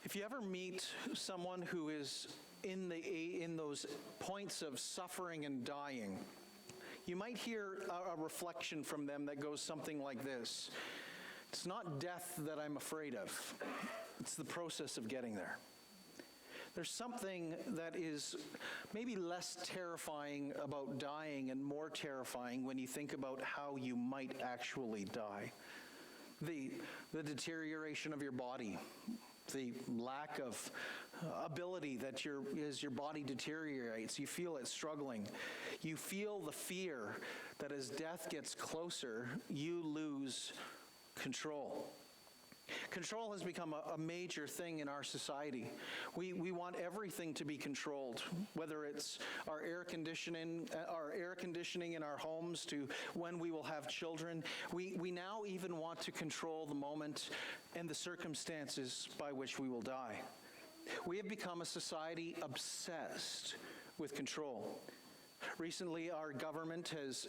If you ever meet someone who is in those points of suffering and dying, you might hear a reflection from them that goes something like this: "It's not death that I'm afraid of. It's the process of getting there." There's something that is maybe less terrifying about dying and more terrifying when you think about how you might actually die. The deterioration of your body, the lack of ability that as your body deteriorates, you feel it struggling. You feel the fear that as death gets closer, you lose control. Control has become a major thing in our society. We want everything to be controlled, whether it's our air conditioning in our homes to when we will have children. We now even want to control the moment and the circumstances by which we will die. We have become a society obsessed with control. Recently, our government has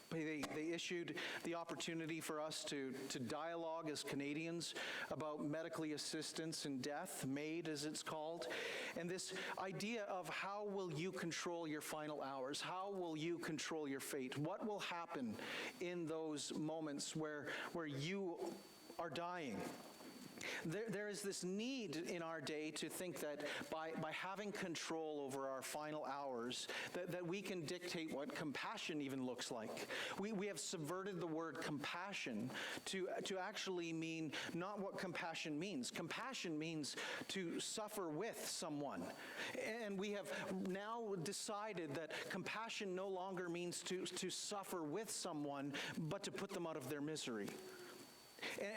they issued the opportunity for us to dialogue as Canadians about medically assistance in death, MAID as it's called, and this idea of how will you control your final hours? How will you control your fate? What will happen in those moments where you are dying? There is this need in our day to think that by having control over our final hours, that we can dictate what compassion even looks like. We have subverted the word compassion to actually mean not what compassion means. Compassion means to suffer with someone. And we have now decided that compassion no longer means to suffer with someone, but to put them out of their misery.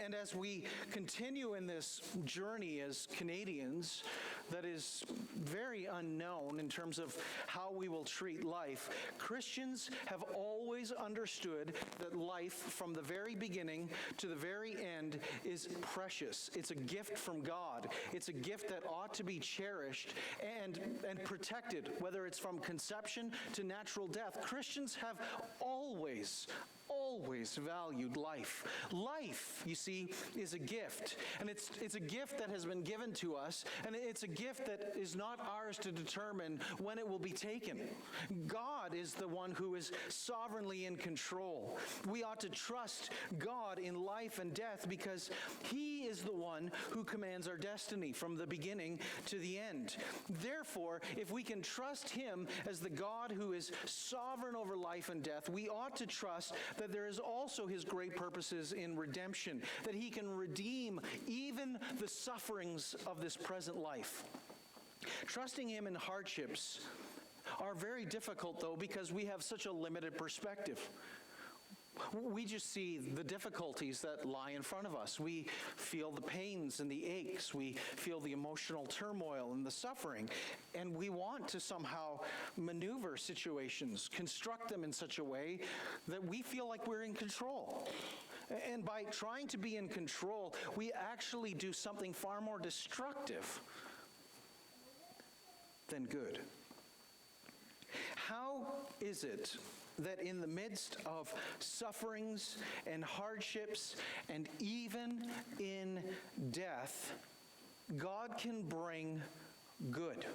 And as we continue in this journey as Canadians that is very unknown in terms of how we will treat life, Christians have always understood that life from the very beginning to the very end is precious. It's a gift from God. It's a gift that ought to be cherished and protected, whether it's from conception to natural death. Christians have always valued life. Life, you see, is a gift. And it's a gift that has been given to us, and it's a gift that is not ours to determine when it will be taken. God is the one who is sovereignly in control. We ought to trust God in life and death because He is the one who commands our destiny from the beginning to the end. Therefore, if we can trust Him as the God who is sovereign over life and death, we ought to trust that there is also His great purposes in redemption, that He can redeem even the sufferings of this present life. Trusting Him in hardships are very difficult, though, because we have such a limited perspective. We just see the difficulties that lie in front of us. We feel the pains and the aches. We feel the emotional turmoil and the suffering. And we want to somehow maneuver situations, construct them in such a way that we feel like we're in control. And by trying to be in control, we actually do something far more destructive than good. How is it that in the midst of sufferings and hardships and even in death, God can bring good?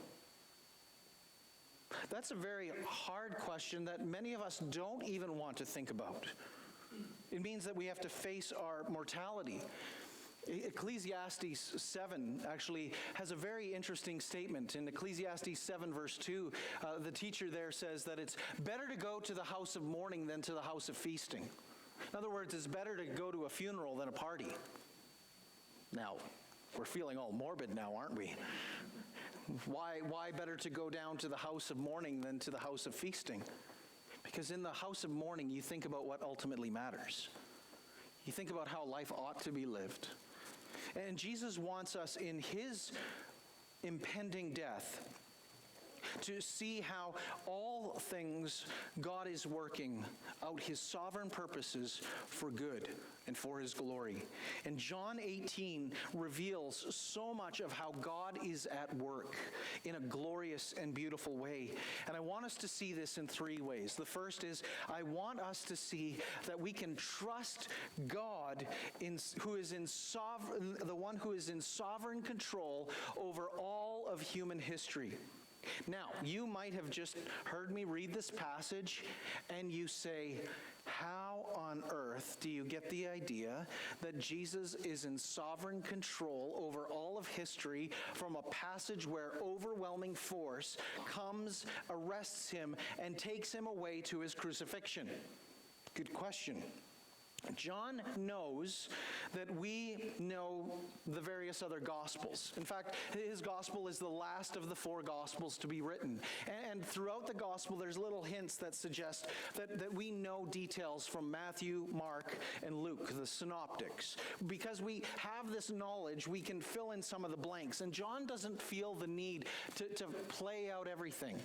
That's a very hard question that many of us don't even want to think about. It means that we have to face our mortality. Ecclesiastes 7 actually has a very interesting statement. In Ecclesiastes 7 verse 2, the teacher there says that it's better to go to the house of mourning than to the house of feasting. In other words, it's better to go to a funeral than a party. Now, we're feeling all morbid now, aren't we? Why better to go down to the house of mourning than to the house of feasting? Because in the house of mourning, you think about what ultimately matters. You think about how life ought to be lived. And Jesus wants us in His impending death to see how all things God is working out his sovereign purposes for good and for his glory. And John 18 reveals so much of how God is at work in a glorious and beautiful way. And I want us to see this in three ways. The first is, I want us to see that we can trust God who is in the one who is in sovereign control over all of human history. Now, you might have just heard me read this passage and you say, how on earth do you get the idea that Jesus is in sovereign control over all of history from a passage where overwhelming force comes, arrests him, and takes him away to his crucifixion? Good question. John knows that we know the various other Gospels. In fact, his Gospel is the last of the 4 Gospels to be written. And throughout the Gospel, there's little hints that suggest that we know details from Matthew, Mark, and Luke, the synoptics. Because we have this knowledge, we can fill in some of the blanks. And John doesn't feel the need to play out everything.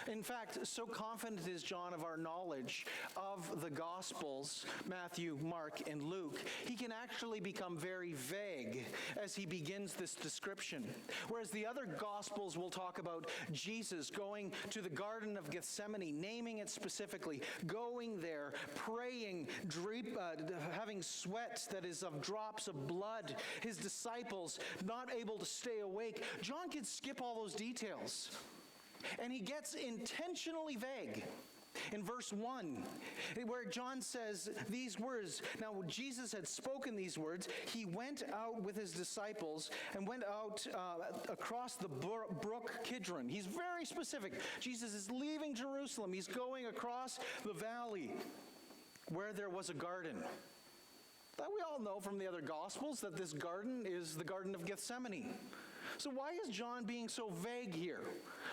In fact, so confident is John of our knowledge of the Gospels, Matthew, Mark, and Luke, he can actually become very vague as he begins this description. Whereas the other Gospels will talk about Jesus going to the Garden of Gethsemane, naming it specifically, going there, praying, having sweat that is of drops of blood, his disciples not able to stay awake. John could skip all those details. And he gets intentionally vague. In verse 1, where John says these words, now Jesus had spoken these words, he went out with his disciples and went out across the brook Kidron. He's very specific. Jesus is leaving Jerusalem. He's going across the valley where there was a garden. That we all know from the other Gospels that this garden is the Garden of Gethsemane. So why is John being so vague here?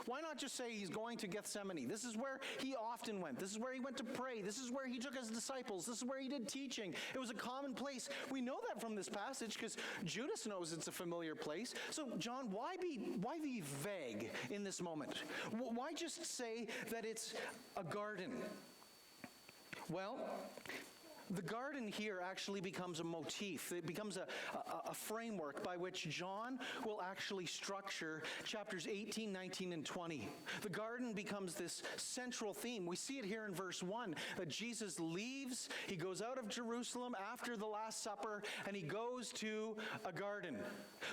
Why not just say he's going to Gethsemane? This is where he often went. This is where he went to pray. This is where he took his disciples. This is where he did teaching. It was a common place. We know that from this passage because Judas knows it's a familiar place. So John, why be vague in this moment? Why just say that it's a garden? Well, the garden here actually becomes a motif. It becomes a framework by which John will actually structure chapters 18, 19, and 20. The garden becomes this central theme. We see it here in verse 1, that Jesus leaves, he goes out of Jerusalem after the Last Supper, and he goes to a garden.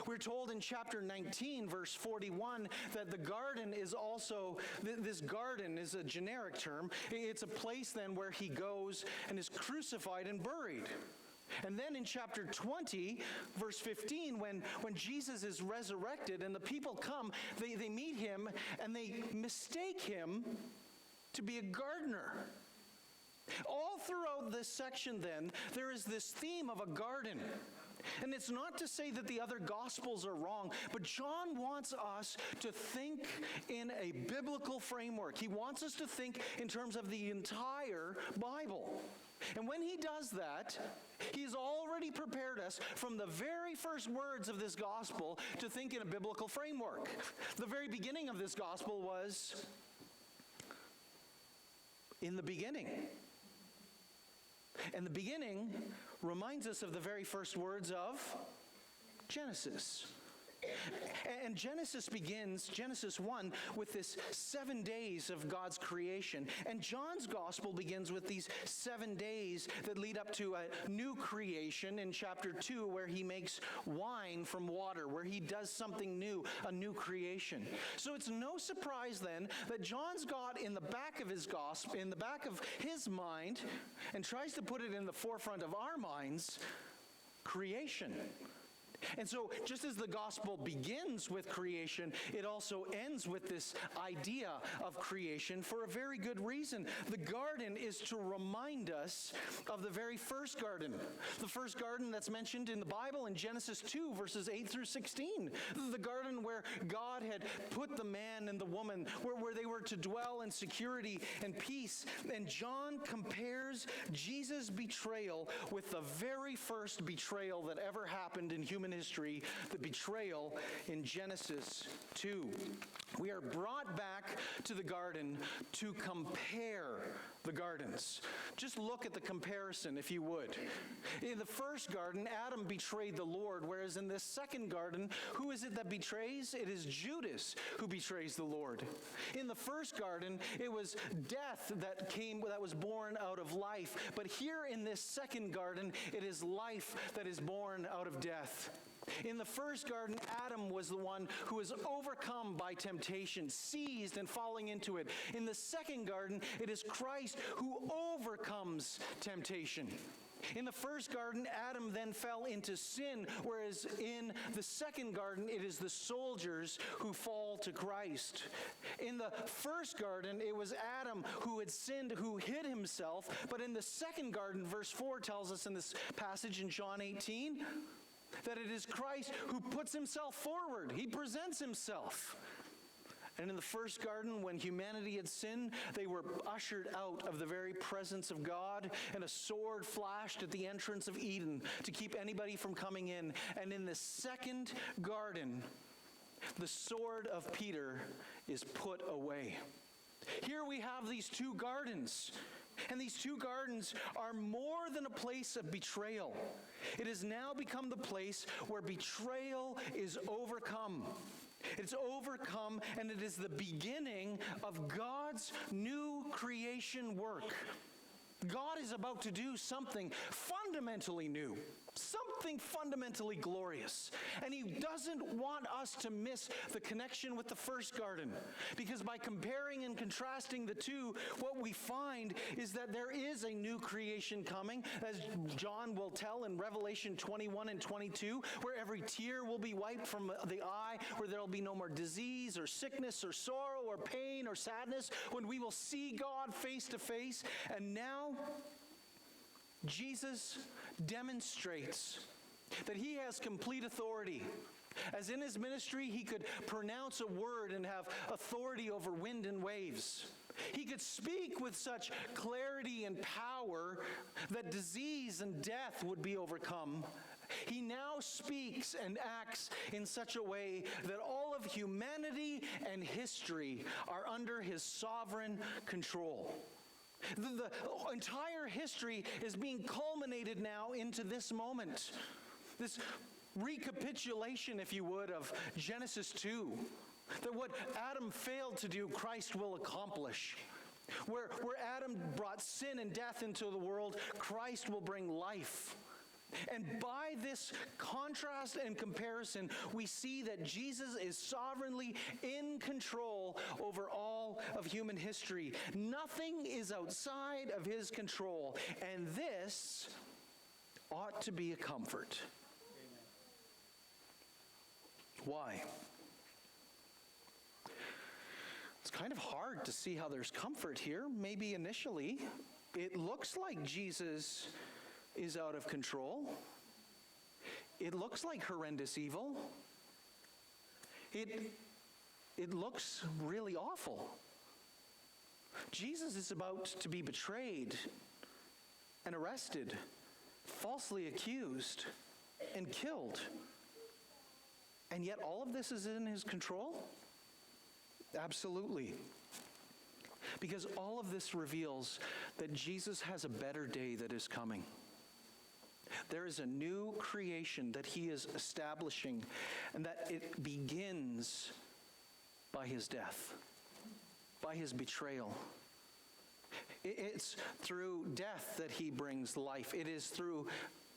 We're told in chapter 19, verse 41, that the garden is also, this garden is a generic term. It's a place then where he goes and is crucified and buried. And then in chapter 20, verse 15, when Jesus is resurrected and the people come, they meet him and they mistake him to be a gardener. All throughout this section then, there is this theme of a garden. And it's not to say that the other Gospels are wrong, but John wants us to think in a biblical framework. He wants us to think in terms of the entire Bible. And when he does that, he's already prepared us from the very first words of this gospel to think in a biblical framework. The very beginning of this gospel was, in the beginning. And the beginning reminds us of the very first words of Genesis. And Genesis begins, Genesis 1, with this 7 days of God's creation. And John's gospel begins with these 7 days that lead up to a new creation in chapter 2, where he makes wine from water, where he does something new, a new creation. So it's no surprise then that John's got in the back of his gospel, in the back of his mind, and tries to put it in the forefront of our minds, creation. And so just as the gospel begins with creation, it also ends with this idea of creation for a very good reason. The garden is to remind us of the very first garden. The first garden that's mentioned in the Bible in Genesis 2, verses 8 through 16. The garden where God had put the man and the woman, where they were to dwell in security and peace. And John compares Jesus' betrayal with the very first betrayal that ever happened in human history, the betrayal in Genesis 2. We are brought back to the garden to compare the gardens. Just look at the comparison, if you would. In the first garden, Adam betrayed the Lord, whereas in this second garden, who is it that betrays? It is Judas who betrays the Lord. In the first garden, it was death that was born out of life. But here in this second garden, it is life that is born out of death. In the first garden, Adam was the one who was overcome by temptation, seized and falling into it. In the second garden, it is Christ who overcomes temptation. In the first garden, Adam then fell into sin, whereas in the second garden, it is the soldiers who fall to Christ. In the first garden, it was Adam who had sinned, who hid himself. But in the second garden, verse 4 tells us in this passage in John 18, that it is Christ who puts himself forward. He presents himself. And in the first garden, when humanity had sinned, they were ushered out of the very presence of God, and a sword flashed at the entrance of Eden to keep anybody from coming in. And in the second garden, the sword of Peter is put away. Here we have these two gardens. And these two gardens are more than a place of betrayal. It has now become the place where betrayal is overcome. It's overcome, and it is the beginning of God's new creation work. God is about to do something fundamentally new, something fundamentally glorious. And he doesn't want us to miss the connection with the first garden. Because by comparing and contrasting the two, what we find is that there is a new creation coming, as John will tell in Revelation 21 and 22, where every tear will be wiped from the eye, where there will be no more disease or sickness or sorrow or pain or sadness, when we will see God face to face. And now Jesus demonstrates that he has complete authority. As in his ministry, he could pronounce a word and have authority over wind and waves. He could speak with such clarity and power that disease and death would be overcome. He now speaks and acts in such a way that all of humanity and history are under his sovereign control. The entire history is being culminated now into this moment. This recapitulation, if you would, of Genesis 2. That what Adam failed to do, Christ will accomplish. Where Adam brought sin and death into the world, Christ will bring life. And by this contrast and comparison, we see that Jesus is sovereignly in control over all of human history. Nothing is outside of his control, and this ought to be a comfort. Why? It's kind of hard to see how there's comfort here. Maybe initially, it looks like Jesus is out of control. It looks like horrendous evil. It looks really awful. Jesus is about to be betrayed and arrested, falsely accused, and killed. And yet all of this is in his control? Absolutely. Because all of this reveals that Jesus has a better day that is coming. There is a new creation that he is establishing, and that it begins by his death, by his betrayal. It's through death that he brings life. It is through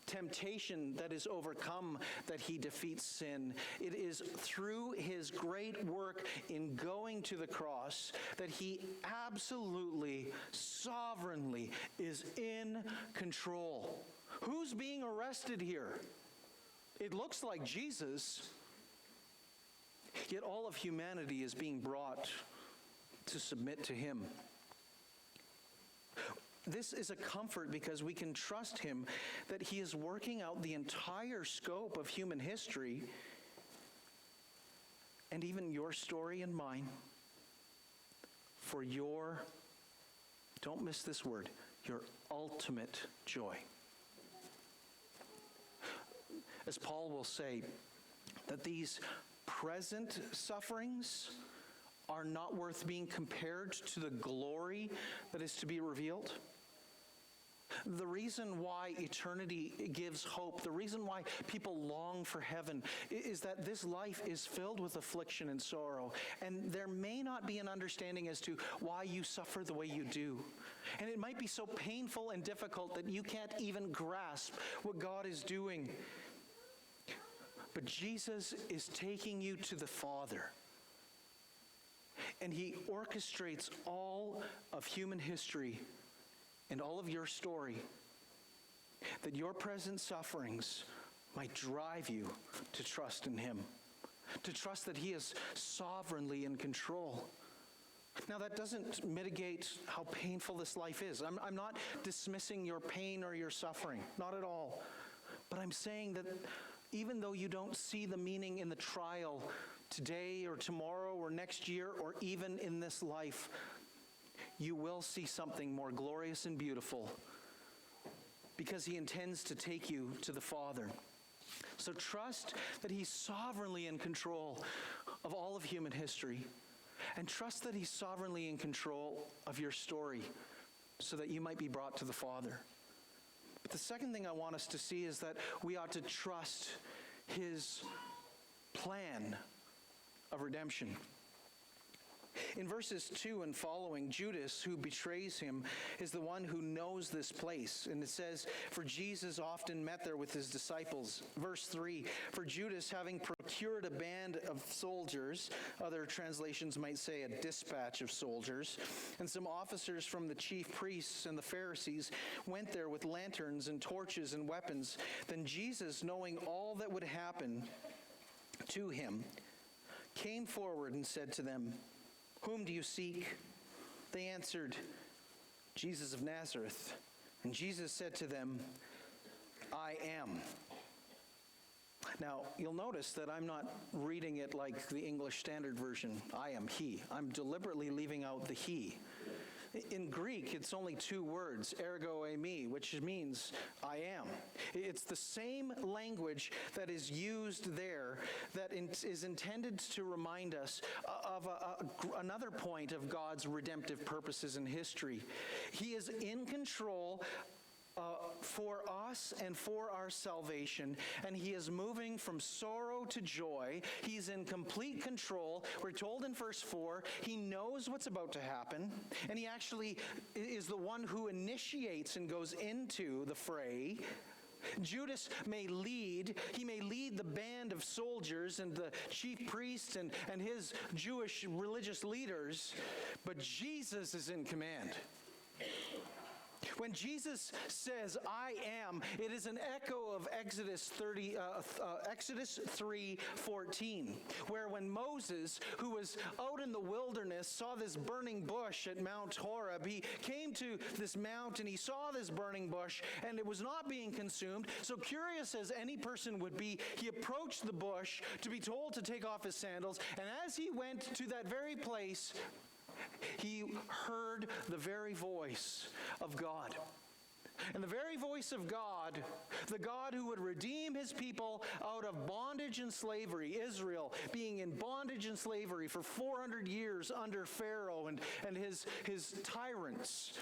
temptation that is overcome that he defeats sin. It is through his great work in going to the cross that he absolutely, sovereignly is in control. Who's being arrested here? It looks like Jesus, yet all of humanity is being brought to submit to him. This is a comfort because we can trust him that he is working out the entire scope of human history, and even your story and mine, for your, don't miss this word, your ultimate joy. As Paul will say, that these present sufferings are not worth being compared to the glory that is to be revealed? The reason why eternity gives hope, the reason why people long for heaven, is that this life is filled with affliction and sorrow. And there may not be an understanding as to why you suffer the way you do. And it might be so painful and difficult that you can't even grasp what God is doing. But Jesus is taking you to the Father. And he orchestrates all of human history and all of your story, that your present sufferings might drive you to trust in him, to trust that he is sovereignly in control. Now, that doesn't mitigate how painful this life is. I'm not dismissing your pain or your suffering, not at all. But I'm saying that even though you don't see the meaning in the trial today or tomorrow or next year or even in this life, you will see something more glorious and beautiful, because he intends to take you to the Father. So trust that he's sovereignly in control of all of human history, and trust that he's sovereignly in control of your story so that you might be brought to the Father. But the second thing I want us to see is that we ought to trust his plan of redemption. In verses 2 and following, Judas, who betrays him, is the one who knows this place. And it says, for Jesus often met there with his disciples. Verse 3, for Judas, having procured a band of soldiers, other translations might say a dispatch of soldiers, and some officers from the chief priests and the Pharisees, went there with lanterns and torches and weapons. Then Jesus, knowing all that would happen to him, came forward and said to them, whom do you seek? They answered, Jesus of Nazareth. And Jesus said to them, I am. Now, you'll notice that I'm not reading it like the English Standard Version, I am he. I'm deliberately leaving out the he. In Greek, it's only two words, ergo eimi, which means I am. It's the same language that is used there that is intended to remind us of another point of God's redemptive purposes in history. He is in control for us and for our salvation, and he is moving from sorrow to joy. He's in complete control. We're told in verse 4, he knows what's about to happen, and he actually is the one who initiates and goes into the fray. Judas may lead the band of soldiers and the chief priests and his Jewish religious leaders, but Jesus is in command. When Jesus says, I am, it is an echo of Exodus 3:14, where when Moses, who was out in the wilderness, saw this burning bush at Mount Horeb, he came to this mount and he saw this burning bush and it was not being consumed. So curious as any person would be, he approached the bush to be told to take off his sandals, and as he went to that very place, he heard the very voice of God. And the very voice of God, the God who would redeem his people out of bondage and slavery, Israel being in bondage and slavery for 400 years under Pharaoh and his tyrants.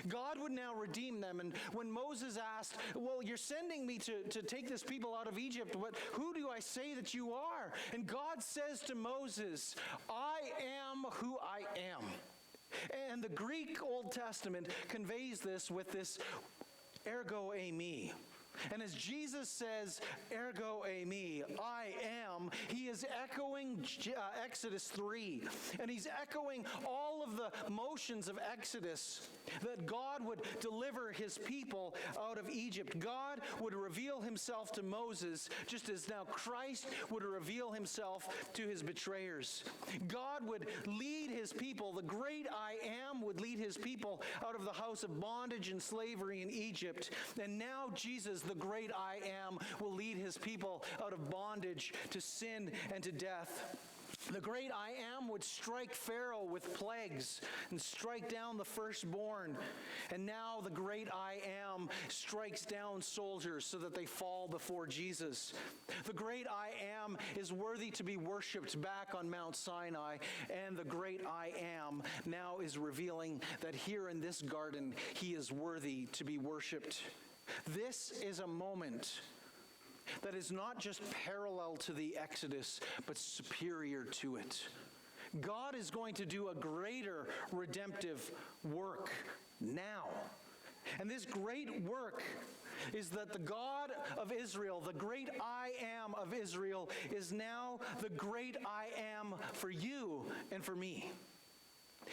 God would now redeem them. And when Moses asked, well, you're sending me to take this people out of Egypt, but who do I say that you are? And God says to Moses, I am who I am. And the Greek Old Testament conveys this with this ergo eimi. And as Jesus says, ergo eimi, I am, he is echoing Exodus 3. And he's echoing all of the motions of Exodus, that God would deliver his people out of Egypt. God would reveal himself to Moses, just as now Christ would reveal himself to his betrayers. God would lead his people. The great I am would lead his people out of the house of bondage and slavery in Egypt. And now Jesus, the great I am, will lead his people out of bondage to sin and to death. The great I Am would strike Pharaoh with plagues and strike down the firstborn. And now the great I Am strikes down soldiers so that they fall before Jesus. The great I Am is worthy to be worshipped back on Mount Sinai. And the great I Am now is revealing that here in this garden, he is worthy to be worshipped. This is a moment that is not just parallel to the Exodus, but superior to it. God is going to do a greater redemptive work now. And this great work is that the God of Israel, the great I Am of Israel, is now the great I Am for you and for me.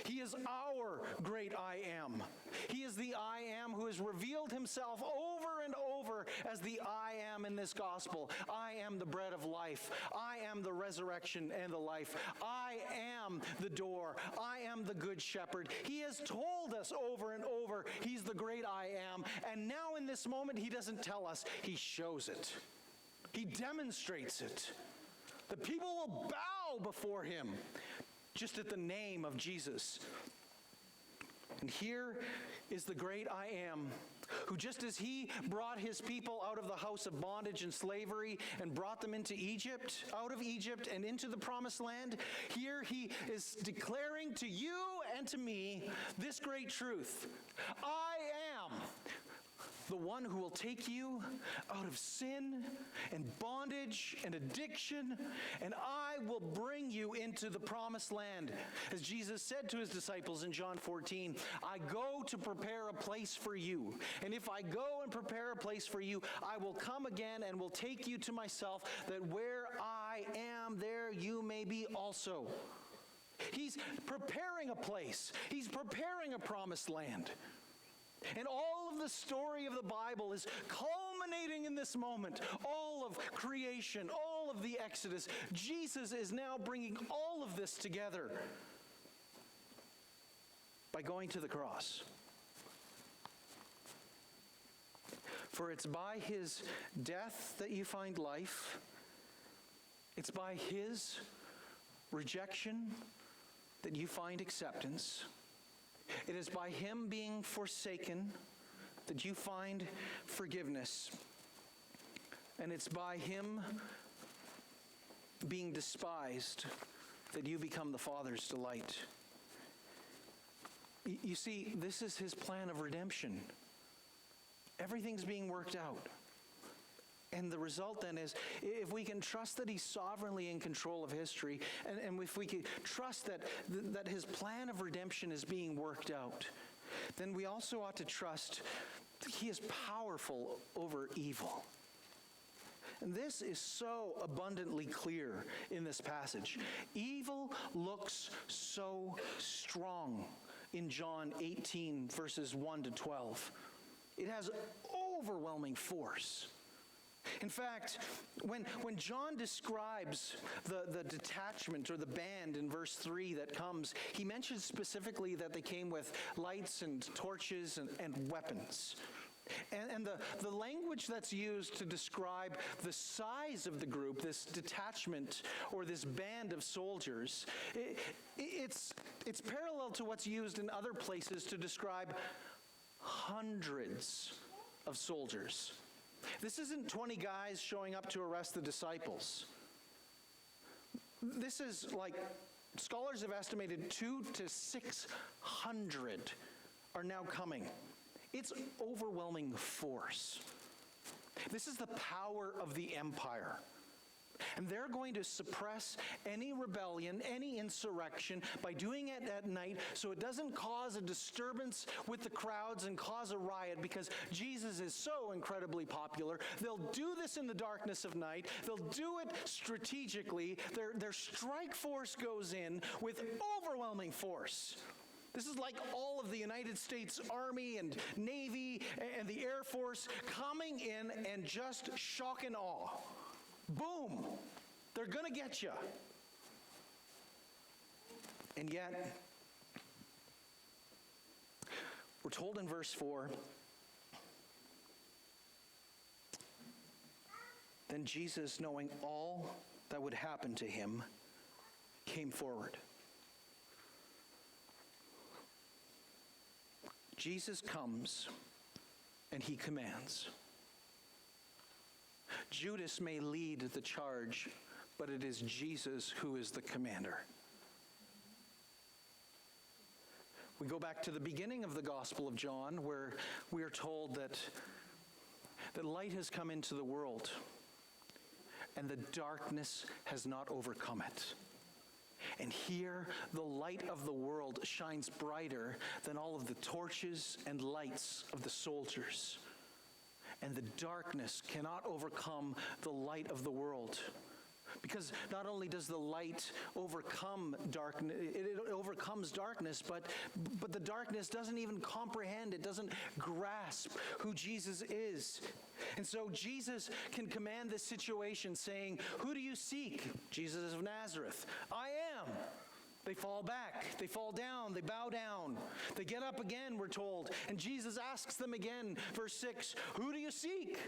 He is our great I Am. He is the I Am who has revealed himself over and over as the I Am in this gospel. I am the bread of life. I am the resurrection and the life. I am the door. I am the good shepherd. He has told us over and over he's the great I Am. And now in this moment, he doesn't tell us, he shows it. He demonstrates it. The people will bow before him just at the name of Jesus. And here is the great I Am, who just as he brought his people out of the house of bondage and slavery and brought them into Egypt, out of Egypt and into the promised land, here he is declaring to you and to me this great truth. I am the one who will take you out of sin and bondage and addiction, and I will bring you into the promised land. As Jesus said to his disciples in John 14, I go to prepare a place for you. And if I go and prepare a place for you, I will come again and will take you to myself, that where I am, there you may be also. He's preparing a place. He's preparing a promised land. And all of the story of the Bible is culminating in this moment. All of creation, all of the Exodus. Jesus is now bringing all of this together by going to the cross. For it's by his death that you find life. It's by his rejection that you find acceptance. It is by him being forsaken that you find forgiveness. And it's by him being despised that you become the Father's delight. You see, this is his plan of redemption. Everything's being worked out. And the result then is, if we can trust that he's sovereignly in control of history, and if we can trust that his plan of redemption is being worked out, then we also ought to trust that he is powerful over evil. And this is so abundantly clear in this passage. Evil looks so strong in John 18, verses 1 to 12. It has overwhelming force. In fact, when John describes the detachment or the band in verse 3 that comes, he mentions specifically that they came with lights and torches and weapons. And the language that's used to describe the size of the group, this detachment or this band of soldiers, it's parallel to what's used in other places to describe hundreds of soldiers. This isn't 20 guys showing up to arrest the disciples. This is like, scholars have estimated 200 to 600 are now coming. It's overwhelming force. This is the power of the empire. And they're going to suppress any rebellion, any insurrection by doing it at night so it doesn't cause a disturbance with the crowds and cause a riot, because Jesus is so incredibly popular. They'll do this in the darkness of night. They'll do it strategically. Their strike force goes in with overwhelming force. This is like all of the United States Army and Navy and the Air Force coming in and just shock and awe. Boom! They're going to get you. And yet, we're told in verse 4, then Jesus, knowing all that would happen to him, came forward. Jesus comes and he commands. Judas may lead the charge, but it is Jesus who is the commander. We go back to the beginning of the Gospel of John, where we are told that light has come into the world, and the darkness has not overcome it. And here, the light of the world shines brighter than all of the torches and lights of the soldiers. And the darkness cannot overcome the light of the world. Because not only does the light overcome darkness, it overcomes darkness, but the darkness doesn't even comprehend, it doesn't grasp who Jesus is. And so Jesus can command this situation saying, "Who do you seek?" Jesus of Nazareth. "I am." They fall back, they fall down, they bow down. They get up again, we're told. And Jesus asks them again, verse 6, "Who do you seek?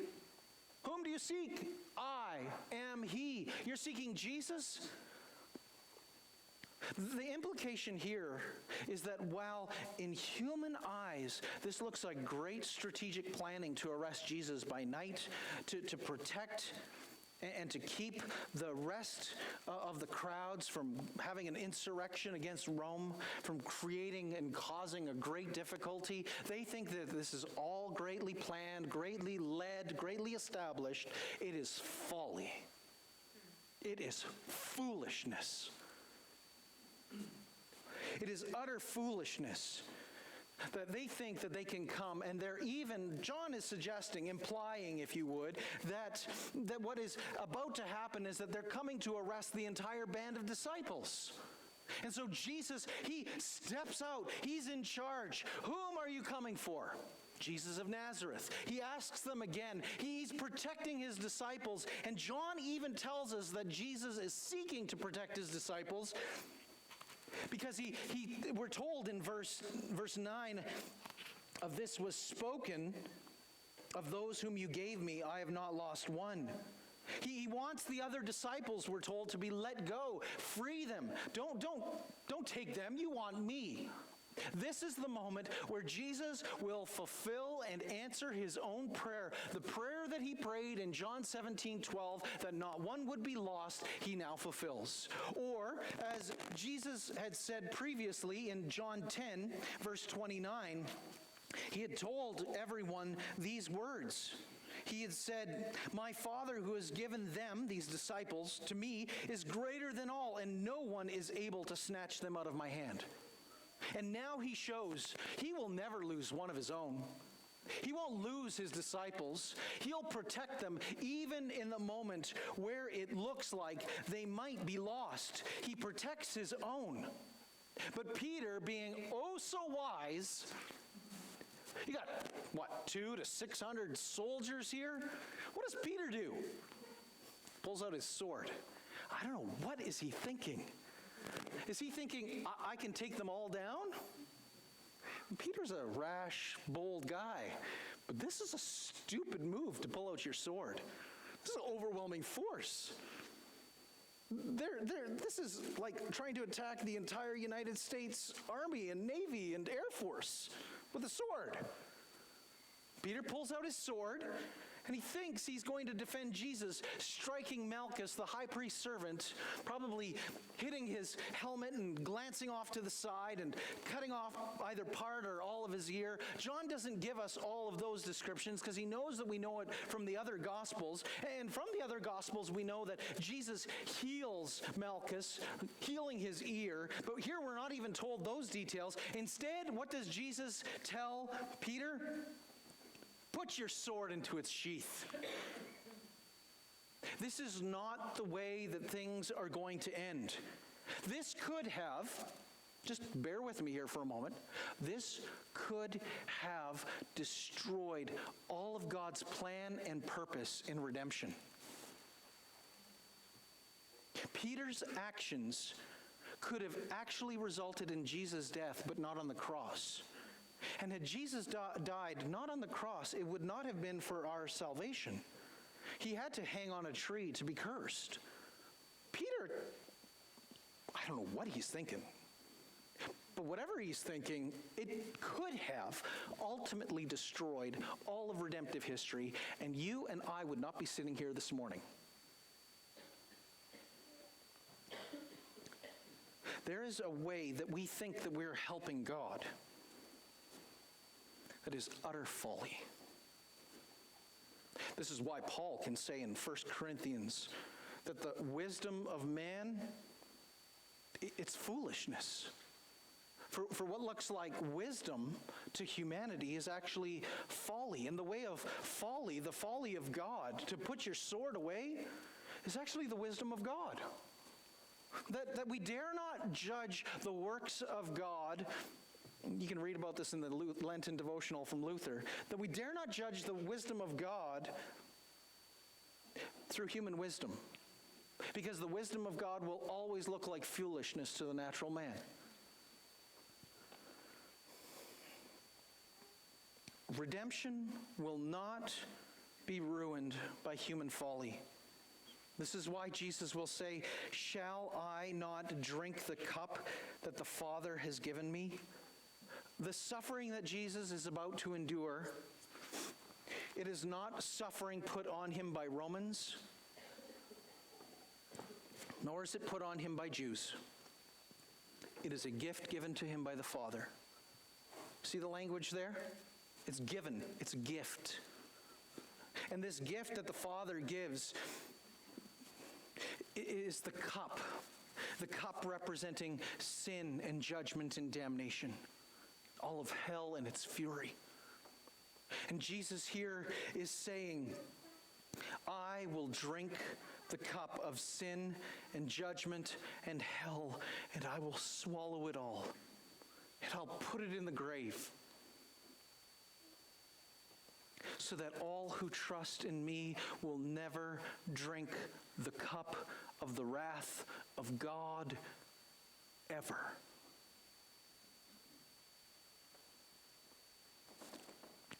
Whom do you seek?" "I am he." You're seeking Jesus? The implication here is that while in human eyes this looks like great strategic planning to arrest Jesus by night, to protect and to keep the rest of the crowds from having an insurrection against Rome, from creating and causing a great difficulty, they think that this is all greatly planned, greatly led, greatly established. It is folly. It is foolishness. It is utter foolishness that they think that they can come, and they're even, John is suggesting, implying, if you would, that what is about to happen is that they're coming to arrest the entire band of disciples. And so Jesus, he steps out. He's in charge. "Whom are you coming for?" Jesus of Nazareth. He asks them again. He's protecting his disciples, and John even tells us that Jesus is seeking to protect his disciples, because we're told in verse 9, "Of this was spoken, of those whom you gave me, I have not lost one." He wants the other disciples, we're told, to be let go. Free them. Don't take them. You want me. This is the moment where Jesus will fulfill and answer his own prayer. The prayer that he prayed in John 17:12, that not one would be lost, he now fulfills. Or, as Jesus had said previously in John 10, verse 29, he had told everyone these words. He had said, "My Father who has given them," these disciples, "to me is greater than all, and no one is able to snatch them out of my hand." And now he shows he will never lose one of his own. He won't lose his disciples. He'll protect them even in the moment where it looks like they might be lost. He protects his own. But Peter, being oh so wise, you got, 200 to 600 soldiers here? What does Peter do? Pulls out his sword. I don't know, what is he thinking? Is he thinking, I can take them all down? Peter's a rash, bold guy, but this is a stupid move to pull out your sword. This is an overwhelming force. This is like trying to attack the entire United States Army and Navy and Air Force with a sword. Peter pulls out his sword, and he thinks he's going to defend Jesus, striking Malchus, the high priest's servant, probably hitting his helmet and glancing off to the side and cutting off either part or all of his ear. John doesn't give us all of those descriptions because he knows that we know it from the other Gospels. And from the other Gospels, we know that Jesus heals Malchus, healing his ear. But here we're not even told those details. Instead, what does Jesus tell Peter? Put your sword into its sheath. This is not the way that things are going to end. This could have, just bear with me here for a moment, this could have destroyed all of God's plan and purpose in redemption. Peter's actions could have actually resulted in Jesus' death, but not on the cross. And had Jesus died not on the cross, it would not have been for our salvation. He had to hang on a tree to be cursed. Peter I don't know what he's thinking. But whatever he's thinking, it could have ultimately destroyed all of redemptive history, and you and I would not be sitting here this morning. There is a way that we think that we're helping God that is utter folly. This is why Paul can say in 1 Corinthians that the wisdom of man, it's foolishness. For what looks like wisdom to humanity is actually folly. And the way of folly, the folly of God, to put your sword away, is actually the wisdom of God. That we dare not judge the works of God. You can read about this in the Lenten devotional from Luther. That we dare not judge the wisdom of God through human wisdom. Because the wisdom of God will always look like foolishness to the natural man. Redemption will not be ruined by human folly. This is why Jesus will say, "Shall I not drink the cup that the Father has given me?" The suffering that Jesus is about to endure, it is not suffering put on him by Romans, nor is it put on him by Jews. It is a gift given to him by the Father. See the language there? It's given. It's a gift. And this gift that the Father gives is the cup representing sin and judgment and damnation, all of hell and its fury. And Jesus here is saying, I will drink the cup of sin and judgment and hell, and I will swallow it all, and I'll put it in the grave, so that all who trust in me will never drink the cup of the wrath of God ever.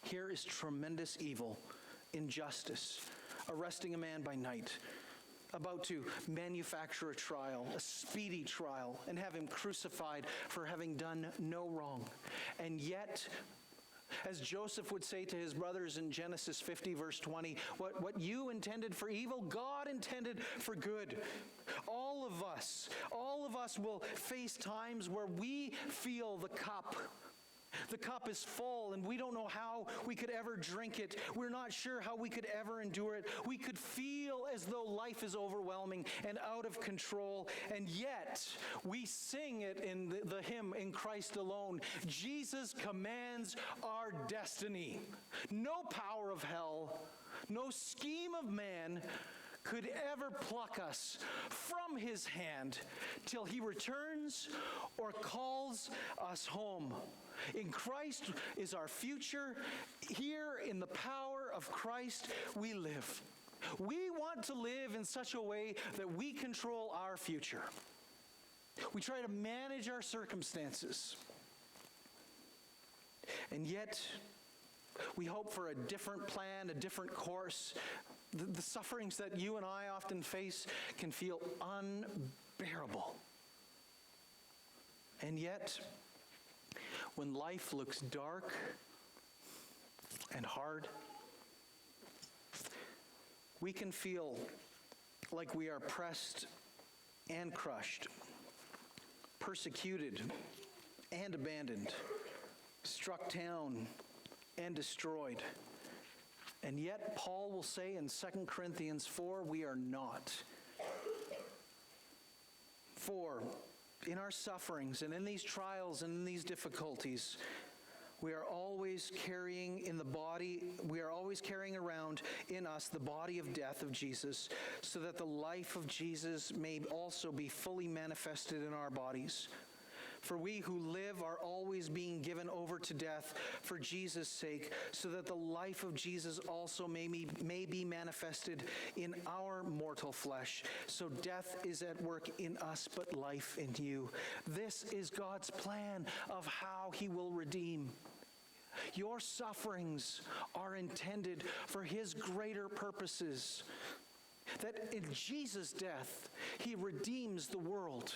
Here is tremendous evil, injustice, arresting a man by night, about to manufacture a trial, a speedy trial, and have him crucified for having done no wrong. And yet, as Joseph would say to his brothers in Genesis 50, verse 20, what you intended for evil, God intended for good. All of us will face times where we feel the cup. The cup is full, and we don't know how we could ever drink it. We're not sure how we could ever endure it. We could feel as though life is overwhelming and out of control, and yet we sing it in the hymn, "In Christ Alone." Jesus commands our destiny. No power of hell, no scheme of man could ever pluck us from his hand till he returns or calls us home. In Christ is our future. Here in the power of Christ we live. We want to live in such a way that we control our future. We try to manage our circumstances. And yet, we hope for a different plan, a different course. The sufferings that you and I often face can feel unbearable. And yet, when life looks dark and hard, we can feel like we are pressed and crushed, persecuted and abandoned, struck down and destroyed. And yet, Paul will say in 2 Corinthians 4, we are not. For in our sufferings and in these trials and in these difficulties, we are always carrying around in us the body of death of Jesus, so that the life of Jesus may also be fully manifested in our bodies. For we who live are always being given over to death for Jesus' sake, so that the life of Jesus also may be manifested in our mortal flesh. So death is at work in us, but life in you. This is God's plan of how he will redeem. Your sufferings are intended for his greater purposes. That in Jesus' death, he redeems the world.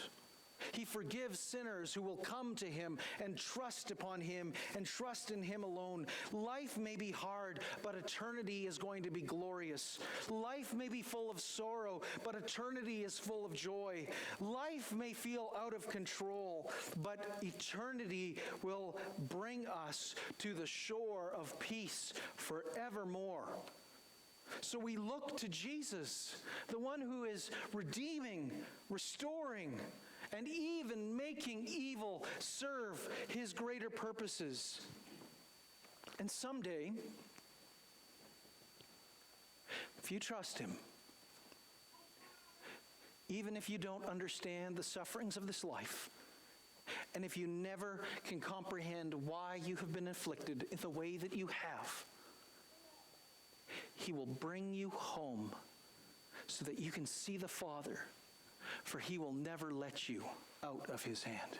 He forgives sinners who will come to him and trust upon him and trust in him alone. Life may be hard, but eternity is going to be glorious. Life may be full of sorrow, but eternity is full of joy. Life may feel out of control, but eternity will bring us to the shore of peace forevermore. So we look to Jesus, the one who is redeeming, restoring, and even making evil serve his greater purposes. And someday, if you trust him, even if you don't understand the sufferings of this life, and if you never can comprehend why you have been afflicted in the way that you have, he will bring you home so that you can see the Father, for he will never let you out of his hand.